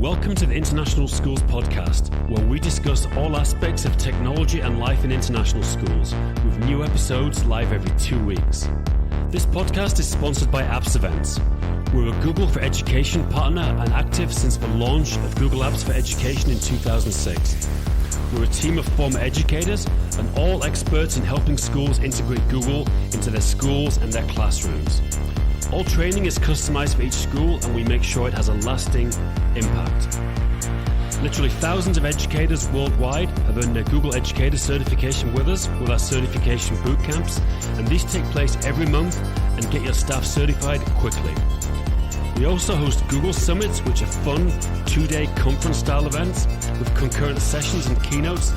Welcome to the International Schools Podcast, where we discuss all aspects of technology and life in international schools, with new episodes live every 2 weeks. This podcast is sponsored by Apps Events. We're a Google for Education partner and active since the launch of Google Apps for Education in 2006. We're a team of former educators and all experts in helping schools integrate Google into their schools and their classrooms. All training is customized for each school, and we make sure it has a lasting impact. Literally thousands of educators worldwide have earned their Google Educator certification with us with our certification boot camps, and these take place every month and get your staff certified quickly. We also host Google Summits, which are fun 2-day conference-style events with concurrent sessions and keynotes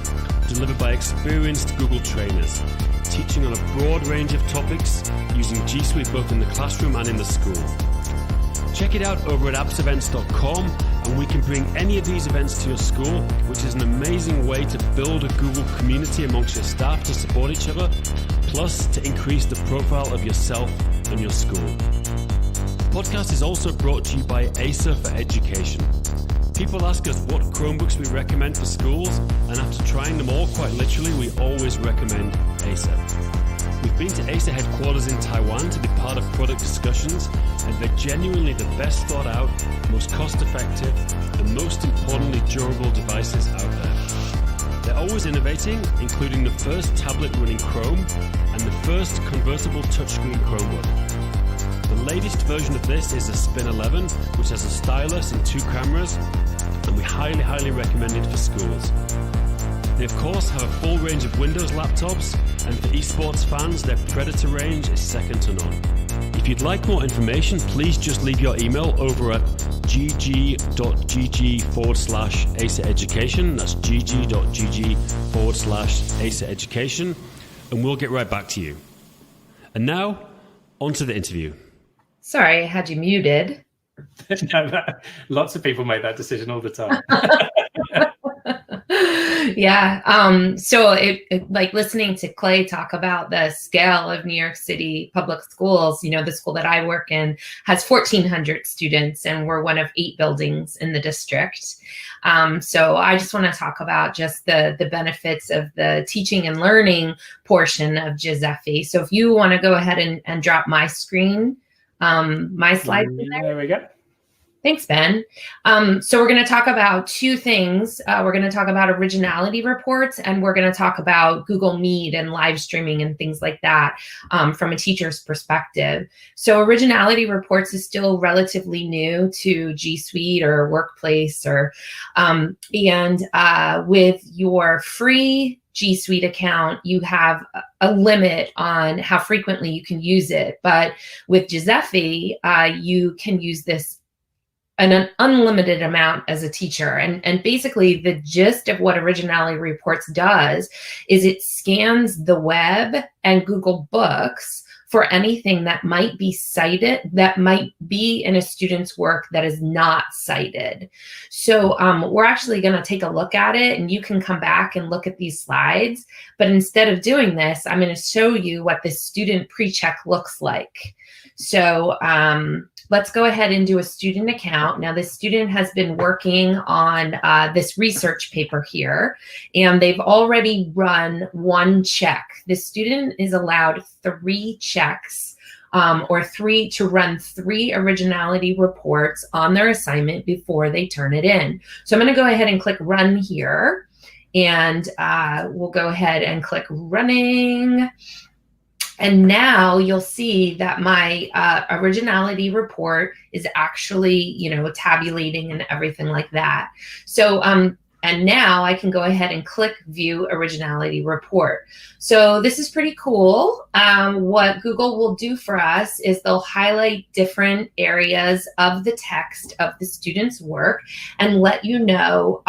delivered by experienced Google trainers, teaching on a broad range of topics using G Suite both in the classroom and in the school. Check it out over at appsevents.com, and we can bring any of these events to your school, which is an amazing way to build a Google community amongst your staff to support each other, plus to increase the profile of yourself and your school. The podcast is also brought to you by ISTE for Education. People ask us what Chromebooks we recommend for schools, and after trying them all quite literally, we always recommend ISTE. We've been to ISTE headquarters in Taiwan to be part of product discussions, and they're genuinely the best thought out, most cost effective, and most importantly durable devices out there. They're always innovating, including the first tablet running Chrome and the first convertible touchscreen Chromebook. The latest version of this is a Spin 11, which has a stylus and 2 cameras, and we highly recommend it for schools. They of course have a full range of Windows laptops, and for esports fans, their Predator range is second to none. If you'd like more information, please just leave your email over at gg.gg/ISTE Education. That's gg.gg/ISTE Education, and we'll get right back to you. And now, on to the interview. Sorry, I had you muted. Lots of people make that decision all the time. Yeah. So it like listening to Clay talk about the scale of New York City public schools, you know, the school that I work in has 1,400 students, and we're one of 8 buildings in the district. So I just want to talk about just the benefits of the teaching and learning portion of Giuseppe. So if you want to go ahead and drop my screen, my slides in there. There we go. Thanks, Ben. So we're going to talk about 2 things. We're going to talk about Originality Reports, and we're going to talk about Google Meet and live streaming and things like that from a teacher's perspective. So Originality Reports is still relatively new to G Suite or Workplace, or with your free G Suite account, you have a limit on how frequently you can use it. But with Giuseppe, you can use this an unlimited amount as a teacher. And basically the gist of what Originality Reports does is it scans the web and Google Books for anything that might be cited, that might be in a student's work that is not cited. So we're actually going to take a look at it, and you can come back and look at these slides. But instead of doing this, I'm going to show you what the student pre-check looks like. So let's go ahead and do a student account. Now, this student has been working on this research paper here, and they've already run 1 check. This student is allowed 3 checks to run 3 Originality Reports on their assignment before they turn it in. So I'm going to go ahead and click Run here, and we'll go ahead and click Running. And now you'll see that my Originality Report is actually, you know, tabulating and everything like that. So, and now I can go ahead and click View Originality Report. So this is pretty cool. What Google will do for us is they'll highlight different areas of the text of the student's work and let you know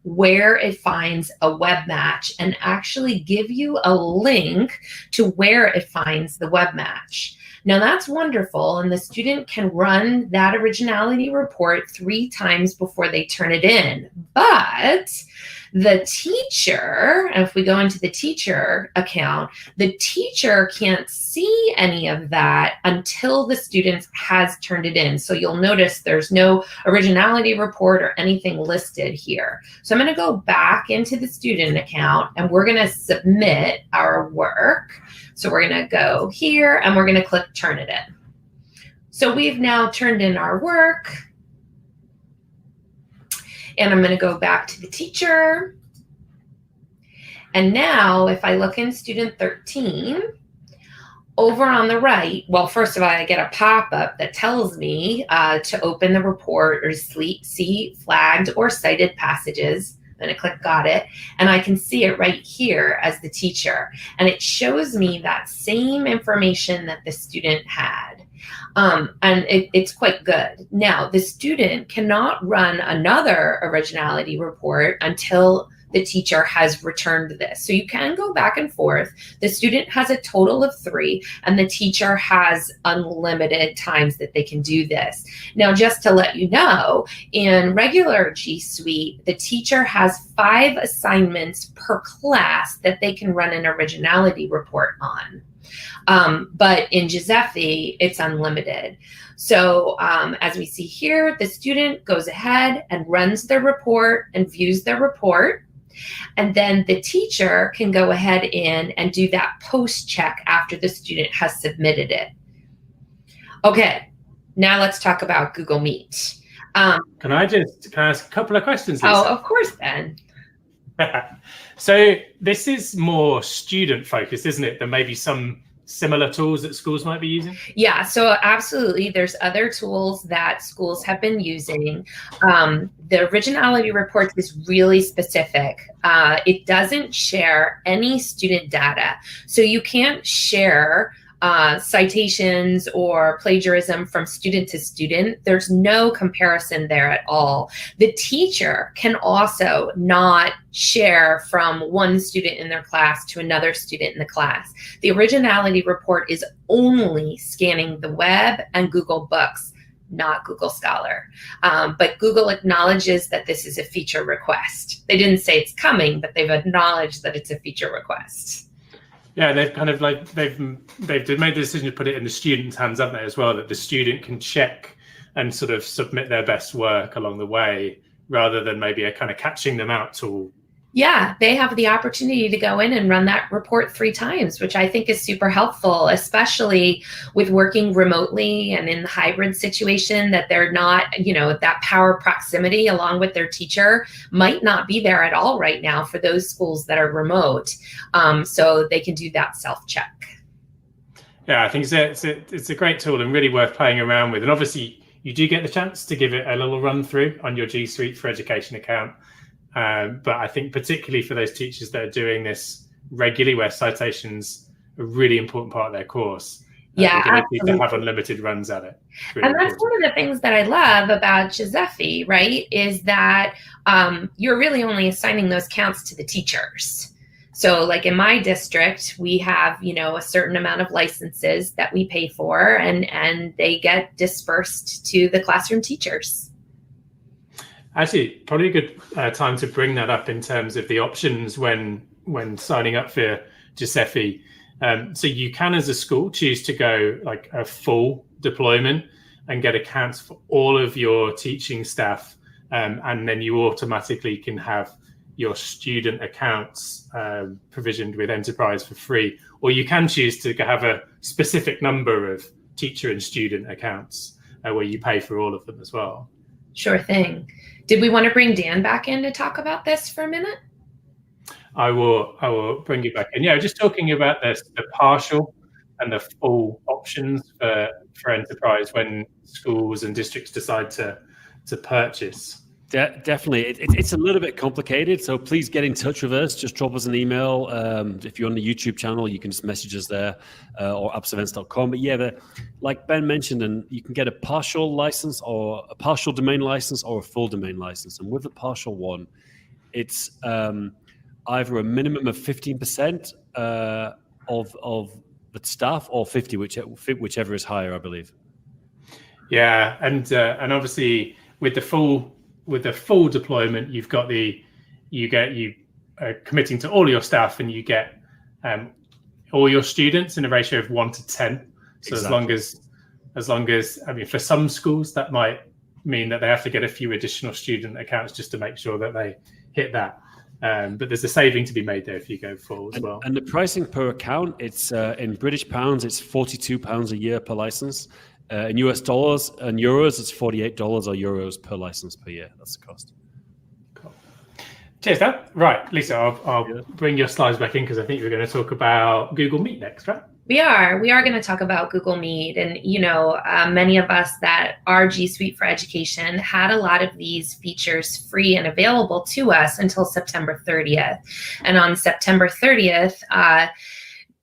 where it finds a web match, and actually give you a link to where it finds the web match. Now that's wonderful, and the student can run that Originality Report 3 times before they turn it in. But The teacher, if we go into the teacher account, the teacher can't see any of that until the student has turned it in. So you'll notice there's no originality report or anything listed here. So I'm going to go back into the student account and we're going to submit our work. So we're going to go here and we're going to click turn it in. So we've now turned in our work. And I'm going to go back to the teacher. And now if I look in student 13, over on the right, well, first of all, I get a pop-up that tells me to open the report or see flagged or cited passages. I'm going to click got it. And I can see it right here as the teacher. And it shows me that same information that the student had. And it's quite good. Now, the student cannot run another originality report until the teacher has returned this. So you can go back and forth. The student has a total of 3, and the teacher has unlimited times that they can do this. Now, just to let you know, in regular G Suite, the teacher has 5 assignments per class that they can run an originality report on. But in Giuseppe, it's unlimited. So as we see here, the student goes ahead and runs their report and views their report. And then the teacher can go ahead in and do that post check after the student has submitted it. Okay, now let's talk about Google Meet. Can I ask a couple of questions, Lisa? Oh, of course, Ben. So this is more student focused, isn't it, than maybe some similar tools that schools might be using? Yeah, so absolutely. There's other tools that schools have been using. The Originality Reports is really specific. It doesn't share any student data. So you can't share citations or plagiarism from student to student. There's no comparison there at all. The teacher can also not share from one student in their class to another student in the class. The Originality Report is only scanning the web and Google Books, not Google Scholar. But Google acknowledges that this is a feature request. They didn't say it's coming, but they've acknowledged that it's a feature request. Yeah, they've kind of like they've made the decision to put it in the student's hands, haven't they, as well, that the student can check and sort of submit their best work along the way, rather than maybe a kind of catching them out tool. Yeah, they have the opportunity to go in and run that report 3 times, which I think is super helpful, especially with working remotely and in the hybrid situation, that they're not, that power proximity along with their teacher might not be there at all right now for those schools that are remote. So they can do that self-check. Yeah, I think it's a great tool and really worth playing around with. And obviously, you do get the chance to give it a little run through on your G Suite for Education account. But I think particularly for those teachers that are doing this regularly, where citations are a really important part of their course, the ability to have unlimited runs at it. Really and that's important. one of the things that I love about Giuseppe, right, is that you're really only assigning those counts to the teachers. So like in my district, we have, a certain amount of licenses that we pay for, and they get dispersed to the classroom teachers. Actually, probably a good time to bring that up in terms of the options when signing up for Giuseppe. So you can, as a school, choose to go like a full deployment and get accounts for all of your teaching staff, and then you automatically can have your student accounts provisioned with Enterprise for free. Or you can choose to have a specific number of teacher and student accounts where you pay for all of them as well. Sure thing. Did we want to bring Dan back in to talk about this for a minute? I will bring you back in. Yeah, just talking about the partial and the full options for Enterprise when schools and districts decide to purchase. Definitely. It's a little bit complicated, so please get in touch with us. Just drop us an email. If you're on the YouTube channel, you can just message us there or appsevents.com. But yeah, like Ben mentioned, and you can get a partial license or a partial domain license or a full domain license. And with the partial one, it's either a minimum of 15% of the staff or 50, whichever is higher, I believe. Yeah, and obviously with the full deployment, you've got the you committing to all your staff, and you get all your students in a ratio of 1 to 10. So exactly. as long as I mean, for some schools that might mean that they have to get a few additional student accounts just to make sure that they hit that. But there's a saving to be made there if you go full as well. And the pricing per account, it's in British pounds, it's £42 a year per license. In US dollars and euros, it's $48 or euros per license per year. That's the cost. Cool. Cheers, Dan. Right, Lisa, I'll bring your slides back in because I think we're going to talk about Google Meet next, right? We are going to talk about Google Meet, and many of us that are G Suite for Education had a lot of these features free and available to us until September 30th. And on September 30th,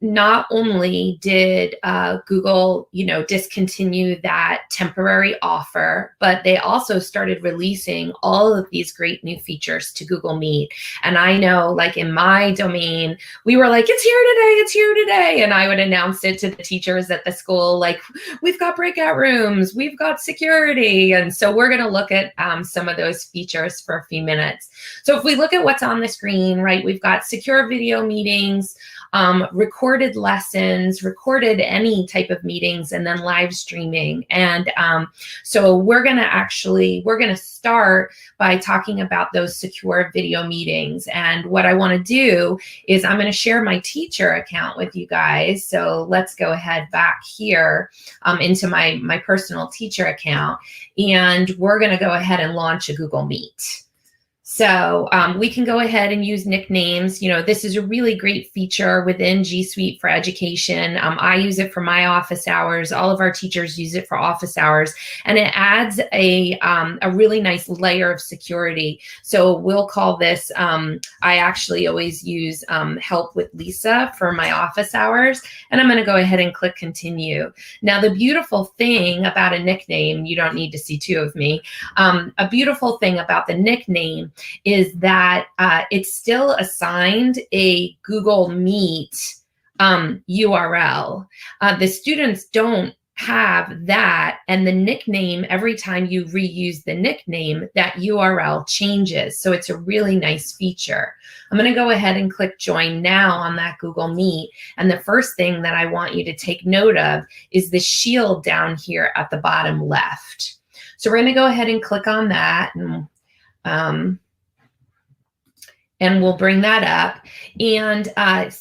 not only did Google, discontinue that temporary offer, but they also started releasing all of these great new features to Google Meet. And I know, like in my domain, we were like, it's here today. And I would announce it to the teachers at the school, like, we've got breakout rooms, we've got security. And so we're going to look at some of those features for a few minutes. So if we look at what's on the screen, right, we've got secure video meetings, recorded lessons, recorded any type of meetings, and then live streaming. And so we're going to start by talking about those secure video meetings. And what I want to do is I'm going to share my teacher account with you guys. So let's go ahead back here into my personal teacher account, and we're going to go ahead and launch a Google Meet. So we can go ahead and use nicknames. This is a really great feature within G Suite for Education. I use it for my office hours. All of our teachers use it for office hours, and it adds a really nice layer of security. So we'll call this, I actually always use help with Lisa for my office hours, and I'm going to go ahead and click continue. Now, the beautiful thing about a nickname, you don't need to see two of me. A beautiful thing about the nickname is that it's still assigned a Google Meet URL. The students don't have that, and the nickname, every time you reuse the nickname, that URL changes. So it's a really nice feature. I'm going to go ahead and click join now on that Google Meet. And the first thing that I want you to take note of is the shield down here at the bottom left. So we're going to go ahead and click on that, and we'll bring that up. And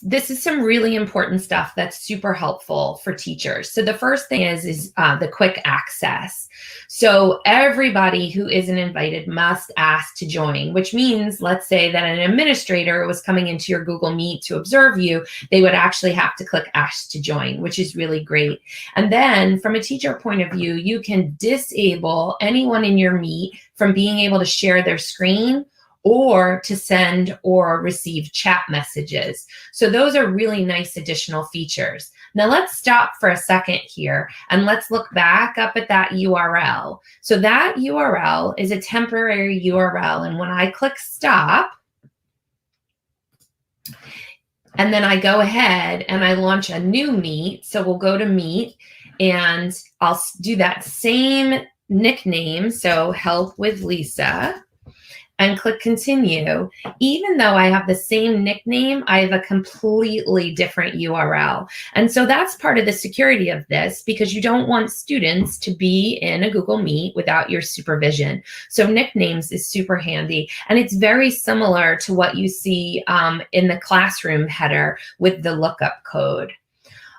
this is some really important stuff that's super helpful for teachers. So the first thing is the quick access. So everybody who isn't invited must ask to join, which means, let's say that an administrator was coming into your Google Meet to observe you, they would actually have to click ask to join, which is really great. And then from a teacher point of view, you can disable anyone in your Meet from being able to share their screen or to send or receive chat messages. So those are really nice additional features. Now let's stop for a second here and let's look back up at that URL. So that URL is a temporary URL. And when I click stop, and then I go ahead and I launch a new Meet. So we'll go to Meet and I'll do that same nickname. So help with Lisa. And click continue. Even though I have the same nickname, I have a completely different URL. And so that's part of the security of this, because you don't want students to be in a Google Meet without your supervision. So nicknames is super handy. And it's very similar to what you see in the classroom header with the lookup code.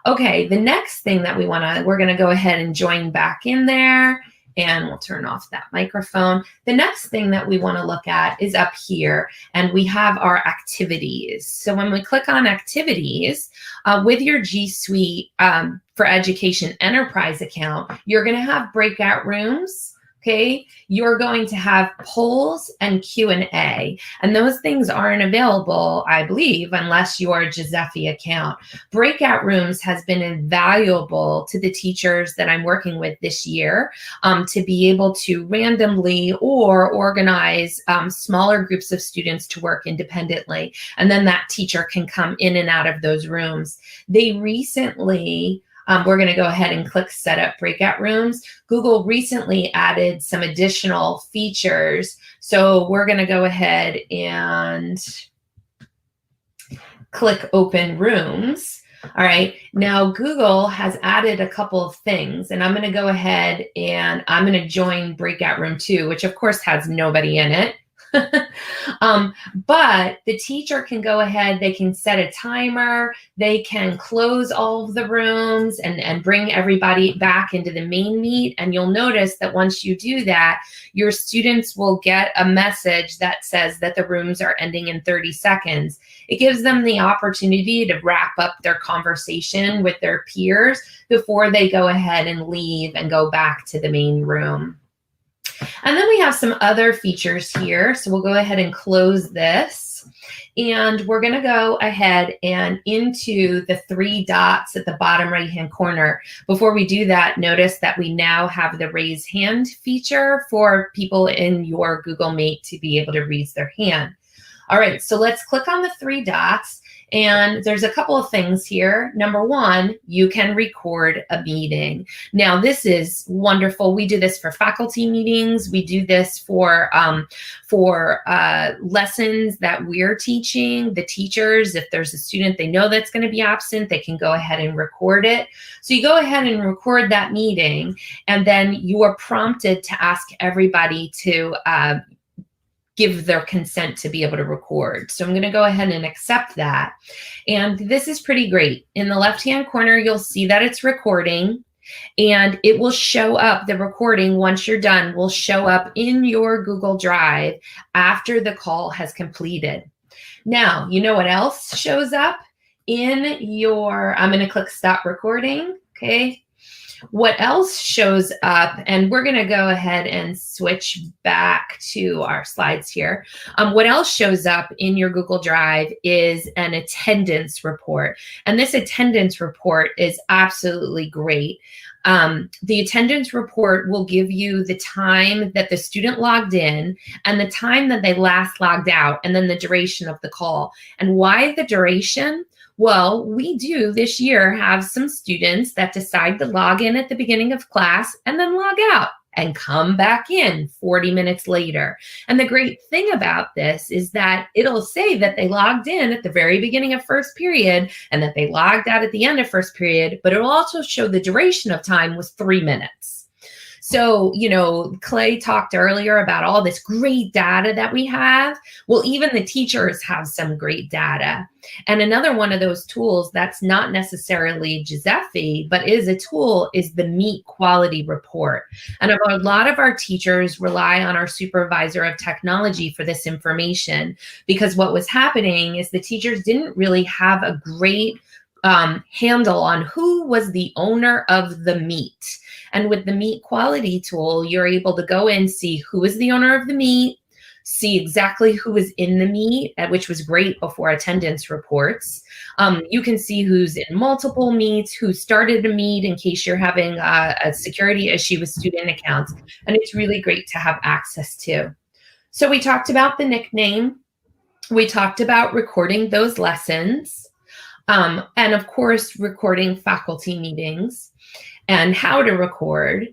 Okay, the next thing that we're gonna go ahead and join back in there. And we'll turn off that microphone. The next thing that we want to look at is up here, and we have our activities. So when we click on activities, with your G Suite for Education Enterprise account, you're going to have breakout rooms. Okay, you're going to have polls and Q&A, and those things aren't available, I believe, unless you're a Giuseppe account. Breakout rooms has been invaluable to the teachers that I'm working with this year to be able to randomly or organize smaller groups of students to work independently, and then that teacher can come in and out of those rooms. They recently we're going to go ahead and click Set Up Breakout Rooms. Google recently added some additional features. So we're going to go ahead and click Open Rooms. All right, now Google has added a couple of things, and I'm going to go ahead and I'm going to join Breakout Room 2, which of course has nobody in it. But the teacher can go ahead, they can set a timer, they can close all of the rooms and bring everybody back into the main meet. And you'll notice that once you do that, your students will get a message that says that the rooms are ending in 30 seconds. It gives them the opportunity to wrap up their conversation with their peers before they go ahead and leave and go back to the main room. And then we have some other features here. So we'll go ahead and close this. And we're going to go ahead and into the 3 dots at the bottom right-hand corner. Before we do that, notice that we now have the raise hand feature for people in your Google Meet to be able to raise their hand. All right, so let's click on the 3 dots. And there's a couple of things here. Number 1, you can record a meeting. Now, this is wonderful. We do this for faculty meetings. We do this for lessons that we're teaching. The teachers, if there's a student they know that's going to be absent, they can go ahead and record it. So you go ahead and record that meeting, and then you are prompted to ask everybody to give their consent to be able to record. So I'm going to go ahead and accept that. And this is pretty great. In the left-hand corner, you'll see that it's recording, and it will show up, the recording, once you're done, will show up in your Google Drive after the call has completed. Now, you know what else shows up in your, I'm going to click Stop Recording, okay? What else shows up, and we're going to go ahead and switch back to our slides here. What else shows up in your Google Drive is an attendance report. And this attendance report is absolutely great. The attendance report will give you the time that the student logged in and the time that they last logged out, and then the duration of the call. And why the duration? Well, we do this year have some students that decide to log in at the beginning of class and then log out and come back in 40 minutes later. And the great thing about this is that it'll say that they logged in at the very beginning of first period and that they logged out at the end of first period, but it'll also show the duration of time was 3 minutes. So, you know, Clay talked earlier about all this great data that we have. Well, even the teachers have some great data. And another one of those tools that's not necessarily Giuseppe, but is a tool, is the Meet Quality Report. And a lot of our teachers rely on our supervisor of technology for this information, because what was happening is the teachers didn't really have a great handle on who was the owner of the meet. And with the Meet Quality tool, you're able to go in, see who is the owner of the meet, see exactly who is in the meet, which was great before attendance reports. You can see who's in multiple meets, who started a meet in case you're having a security issue with student accounts. And it's really great to have access to. So we talked about the nickname. We talked about recording those lessons. And of course, recording faculty meetings and how to record.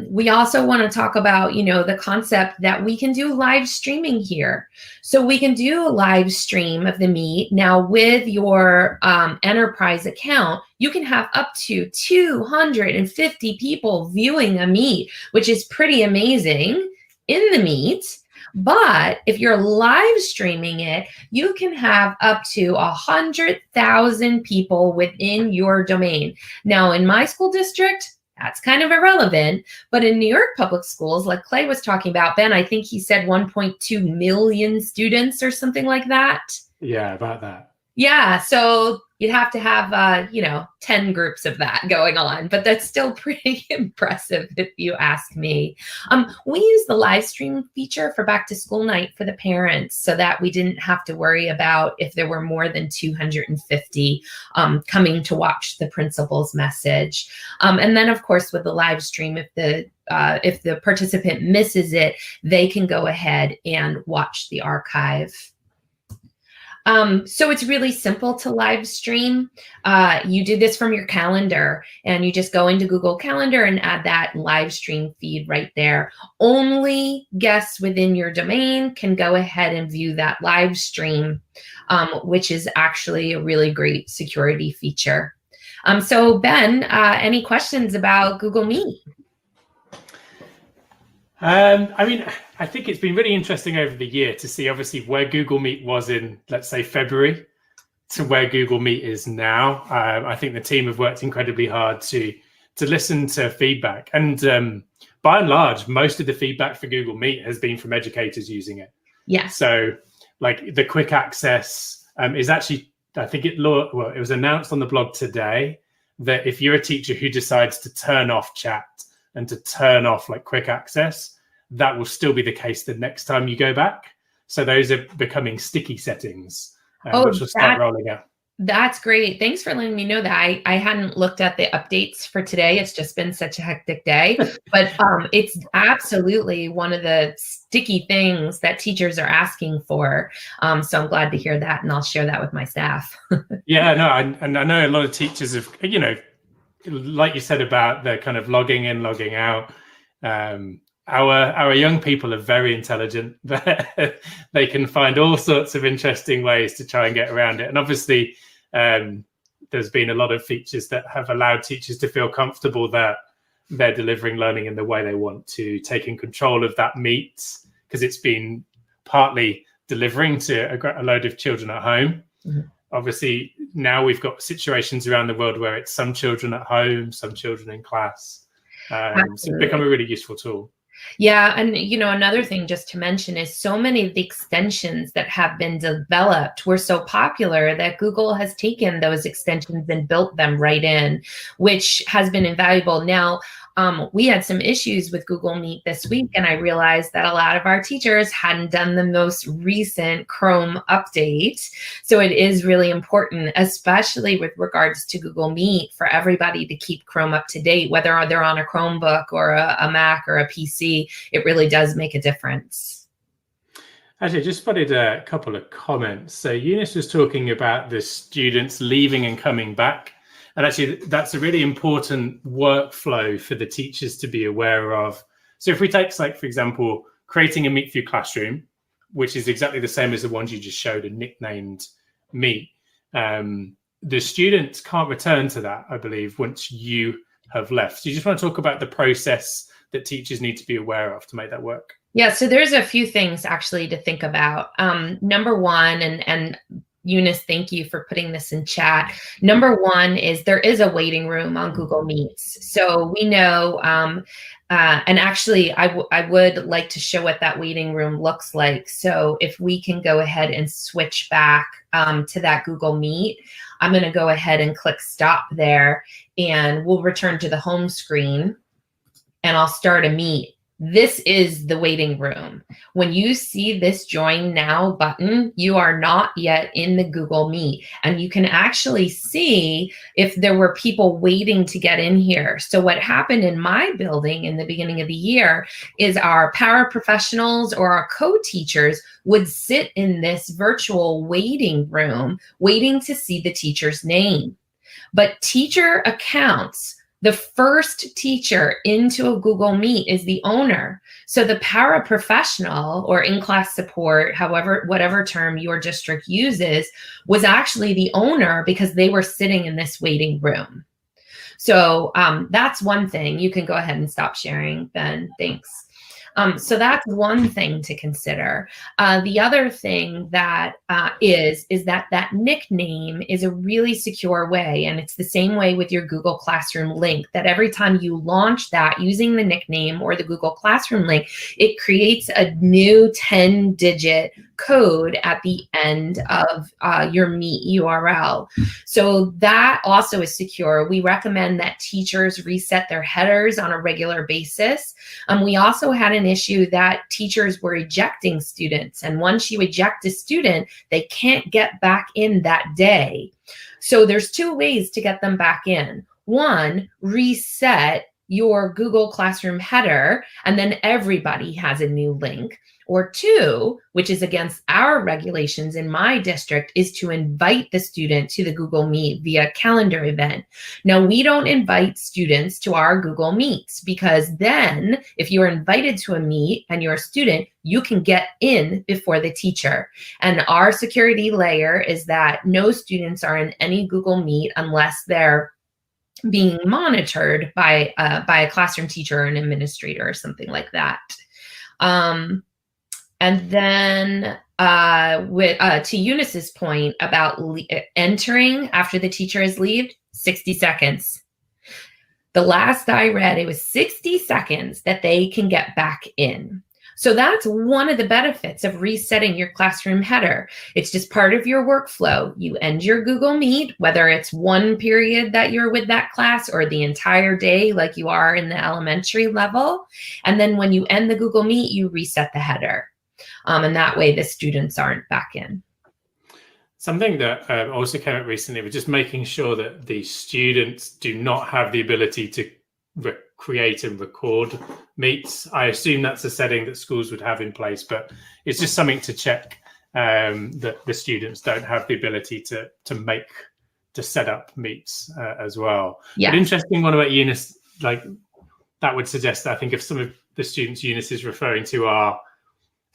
We also want to talk about, you know, the concept that we can do live streaming here. So we can do a live stream of the meet. Now with your enterprise account, you can have up to 250 people viewing a meet, which is pretty amazing in the meet. But if you're live streaming it, you can have up to 100,000 people within your domain. Now, in my school district, that's kind of irrelevant. But in New York public schools, like Clay was talking about, Ben, I think he said 1.2 million students or something like that. Yeah, about that. Yeah, so you'd have to have, 10 groups of that going on, but that's still pretty impressive if you ask me. We use the live stream feature for back to school night for the parents so that we didn't have to worry about if there were more than 250 coming to watch the principal's message. And then, of course, with the live stream, if the participant misses it, they can go ahead and watch the archive. So it's really simple to live stream. You do this from your calendar, and you just go into Google Calendar and add that live stream feed right there. Only guests within your domain can go ahead and view that live stream, which is actually a really great security feature. So Ben, any questions about Google Meet? I think it's been really interesting over the year to see obviously where Google Meet was in, let's say, February to where Google Meet is now. I think the team have worked incredibly hard to listen to feedback. And by and large, most of the feedback for Google Meet has been from educators using it. Yeah. So like the quick access is actually, I think it was announced on the blog today that if you're a teacher who decides to turn off chat and to turn off like quick access, that will still be the case the next time you go back. So those are becoming sticky settings, which will start rolling out. That's great. Thanks for letting me know that. I hadn't looked at the updates for today. It's just been such a hectic day, but it's absolutely one of the sticky things that teachers are asking for. So I'm glad to hear that, and I'll share that with my staff. Yeah, no, and I know a lot of teachers have, like you said about the kind of logging in, logging out. Our young people are very intelligent. They can find all sorts of interesting ways to try and get around it. And obviously, there's been a lot of features that have allowed teachers to feel comfortable that they're delivering learning in the way they want to, taking control of that meet, because it's been partly delivering to a load of children at home. Mm-hmm. Obviously, now we've got situations around the world where it's some children at home, some children in class. So it's become a really useful tool. Yeah. And, another thing just to mention is so many of the extensions that have been developed were so popular that Google has taken those extensions and built them right in, which has been invaluable. Now, we had some issues with Google Meet this week, and I realized that a lot of our teachers hadn't done the most recent Chrome update. So it is really important, especially with regards to Google Meet, for everybody to keep Chrome up to date, whether they're on a Chromebook or a Mac or a PC. It really does make a difference. Actually, I just spotted a couple of comments. So Eunice was talking about the students leaving and coming back. And actually, that's a really important workflow for the teachers to be aware of. So if we take, like, for example, creating a Meet View classroom, which is exactly the same as the ones you just showed, a nicknamed Meet, the students can't return to that, I believe, once you have left. So you just want to talk about the process that teachers need to be aware of to make that work. Yeah, so there's a few things actually to think about. Number one, and Eunice, thank you for putting this in chat. Number one is there is a waiting room on Google Meets. So we know, and actually I would like to show what that waiting room looks like. So if we can go ahead and switch back to that Google Meet, I'm going to go ahead and click stop there, and we'll return to the home screen, and I'll start a meet. This is the waiting room. When you see this Join Now button, you are not yet in the Google Meet, and you can actually see if there were people waiting to get in here. So what happened in my building in the beginning of the year is our paraprofessionals or our co-teachers would sit in this virtual waiting room, waiting to see the teacher's name. But teacher accounts, the first teacher into a Google Meet is the owner. So the paraprofessional or in-class support, whatever term your district uses, was actually the owner because they were sitting in this waiting room. So that's one thing. You can go ahead and stop sharing, Ben. Thanks. So that's one thing to consider. The other thing that is that nickname is a really secure way, and it's the same way with your Google Classroom link, that every time you launch that using the nickname or the Google Classroom link, it creates a new 10-digit code at the end of your Meet URL. So that also is secure. We recommend that teachers reset their headers on a regular basis. We also had an issue that teachers were ejecting students, and once you eject a student, they can't get back in that day. So there's two ways to get them back in. One, reset your Google Classroom header, and then everybody has a new link. Or 2, which is against our regulations in my district, is to invite the student to the Google Meet via calendar event. Now, we don't invite students to our Google Meets, because then if you're invited to a meet and you're a student, you can get in before the teacher. And our security layer is that no students are in any Google Meet unless they're being monitored by a classroom teacher or an administrator or something like that. And then to Eunice's point about entering after the teacher has left, 60 seconds. The last I read, it was 60 seconds that they can get back in. So that's one of the benefits of resetting your classroom header. It's just part of your workflow. You end your Google Meet, whether it's one period that you're with that class or the entire day like you are in the elementary level. And then when you end the Google Meet, you reset the header. And that way the students aren't back in. Something that also came up recently was just making sure that the students do not have the ability to create and record meets. I assume that's a setting that schools would have in place, but it's just something to check that the students don't have the ability to set up meets as well. Yeah. But interesting one about Eunice, like that would suggest that I think if some of the students Eunice is referring to are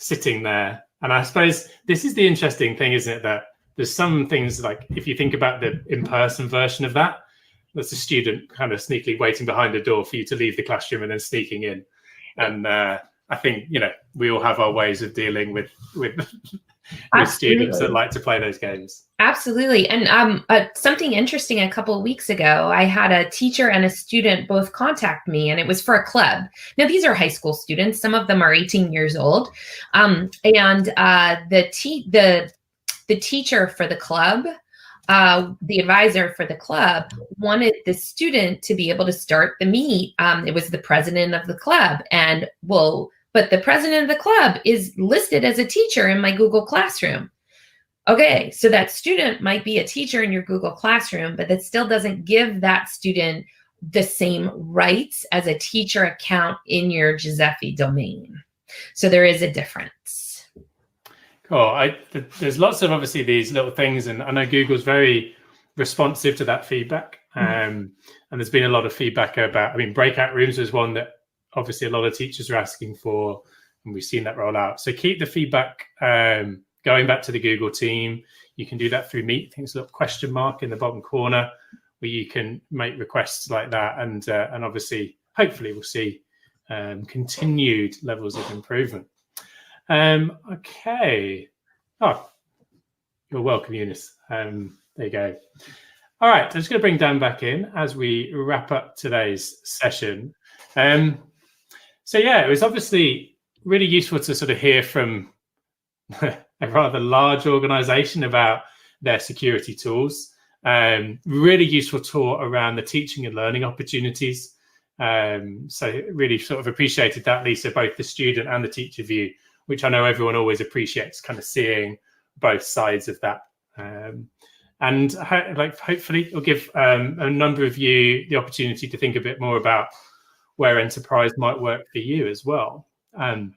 sitting there. And I suppose this is the interesting thing, isn't it? That there's some things like if you think about the in-person version of that, that's a student kind of sneakily waiting behind a door for you to leave the classroom and then sneaking in. And I think, we all have our ways of dealing with students that like to play those games. Absolutely. And something interesting, a couple of weeks ago, I had a teacher and a student both contact me, and it was for a club. Now, these are high school students. Some of them are 18 years old. And the teacher for the club, the advisor for the club, wanted the student to be able to start the meet. It was the president of the club. But the president of the club is listed as a teacher in my Google Classroom. Okay, so that student might be a teacher in your Google Classroom, but that still doesn't give that student the same rights as a teacher account in your Giuseppe domain. So there is a difference. Cool. There's lots of obviously these little things, and I know Google's very responsive to that feedback. And there's been a lot of feedback about, breakout rooms was one that obviously a lot of teachers are asking for, and we've seen that roll out. So keep the feedback going back to the Google team. You can do that through Meet. I think there's a little question mark in the bottom corner where you can make requests like that. And obviously, hopefully we'll see continued levels of improvement. Okay. Oh, you're welcome, Eunice. There you go. All right, I'm just going to bring Dan back in as we wrap up today's session. So yeah, it was obviously really useful to sort of hear from a rather large organization about their security tools. Really useful tour around the teaching and learning opportunities. So really sort of appreciated that, Lisa, both the student and the teacher view, which I know everyone always appreciates, kind of seeing both sides of that. And hopefully it'll give a number of you the opportunity to think a bit more about where enterprise might work for you as well. Dan,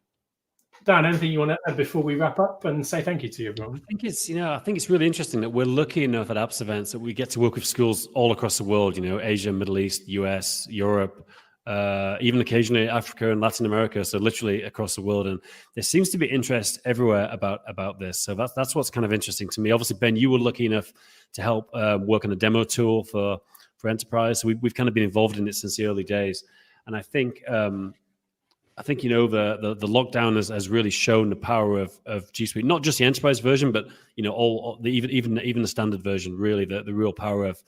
anything you want to add before we wrap up and say thank you to everyone? I think it's really interesting that we're lucky enough at APS events that we get to work with schools all across the world, Asia, Middle East, US, Europe, even occasionally Africa and Latin America. So literally across the world. And there seems to be interest everywhere about this. So that's what's kind of interesting to me. Obviously, Ben, you were lucky enough to help work on a demo tool for enterprise. So we've kind of been involved in it since the early days. And I think the lockdown has really shown the power of G Suite, not just the enterprise version, but even the standard version. Really, the real power of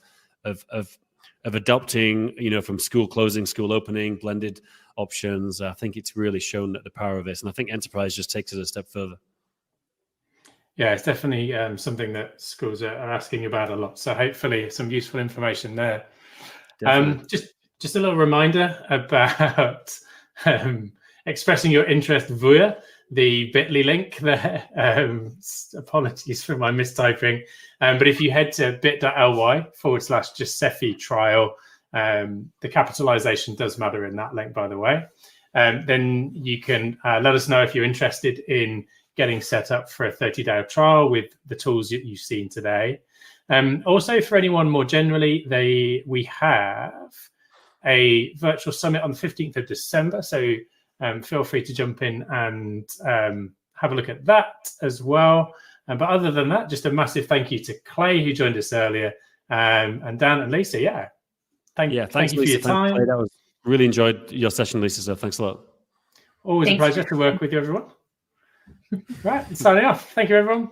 adopting, from school closing, school opening, blended options. I think it's really shown the power of this, and I think enterprise just takes it a step further. Yeah, it's definitely something that schools are asking about a lot. So hopefully, some useful information there. Just a little reminder about expressing your interest via the bit.ly link there. Apologies for my mistyping. But if you head to bit.ly/Giuseppe trial, The capitalization does matter in that link, by the way. Then you can let us know if you're interested in getting set up for a 30-day trial with the tools that you've seen today. Also, for anyone more generally, we have a virtual summit on the 15th of December. So feel free to jump in and have a look at that as well. But other than that, just a massive thank you to Clay, who joined us earlier, and Dan and Lisa. Thank you for your time. Clay, that was really enjoyed your session, Lisa. So thanks a lot. Always a pleasure to work with you, everyone. Right, signing off. Thank you, everyone.